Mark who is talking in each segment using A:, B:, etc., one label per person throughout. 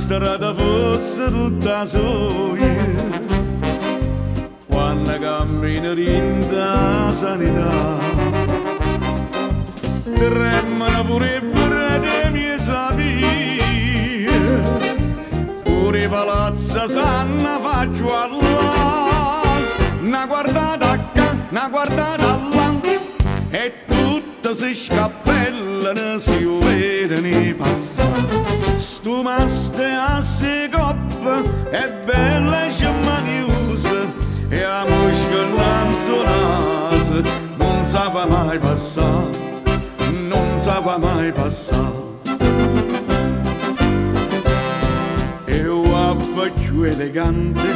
A: strada fosse tutta soia, quando cammino in la sanità, tremano pure per le mie sapie, pure i palazzi sanno faccio allà, una guardata qua, una guardata là, e tutte si scappellano si vedono passare. Stu maste a se coppa è bella e sciamaniusa, e a mosca non sonase non sa fa mai passare, non sa fa mai passare. E uappa più elegante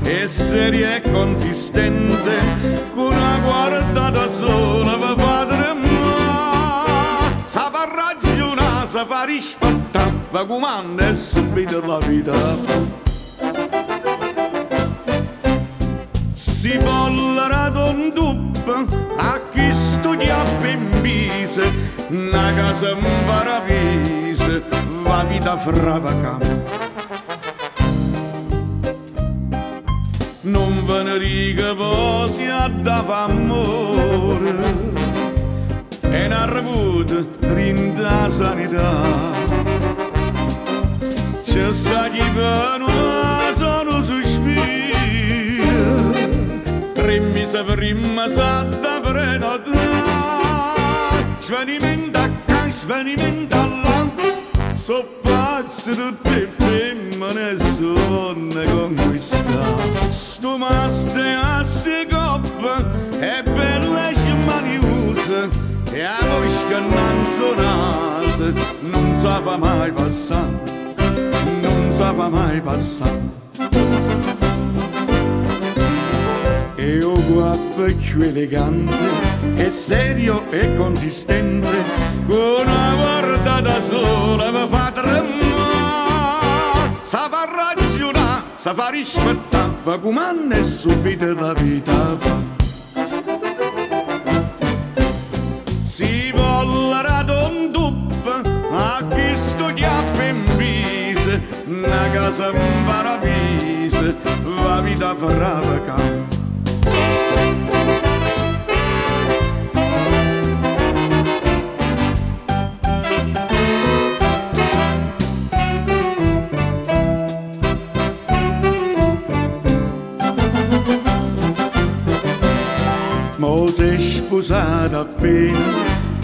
A: e seria e consistente, con una guardata sola per fare male, sa fa ragionare, sa fa rispettare, ma comanda e subito la vita. Si volerà d'un dubbo a chi studia ben vise, una casa in paravise, la vita fravacante. Non ve ne riga posi a dava amore, e n'ha revuto rinda sanità. C'è sta chi per sono sospiro, 3 mesi prima sa da prenotare, svenimento qua, svenimento là, so pazzi tutte femmine e sonne conquistate. Sto maste a se coppa è bella e sciamaniusa, e a mosca non sonase non sa fa mai passare, non sa fa mai passare. E o guapo più elegante e serio e consistente, con una guardata sola mi fa tremare, sa fa ragionare, sa fa rispettare, ma comanda e subito la vita fa. Si volerà d'un dubbo a chi studia ben vise, una casa in paravise, la vita farà vacanza. Mo si è sposata appena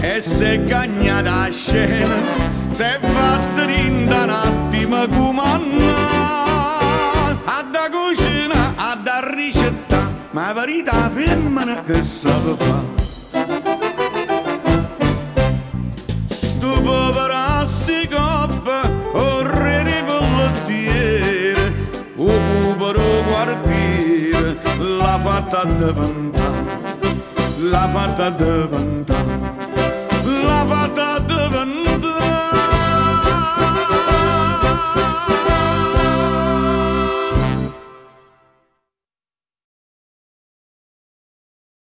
A: e si è cagnata a scena, si è fatta rinda un attimo comanda, a da cucina, a da ricetta, ma la verità femmina che sa fa. Sto povero si coppa, o re di pollettiere, o povero quartiere, l'ha fatta diventare, l'ha fatta diventare, l'ha fatta diventare.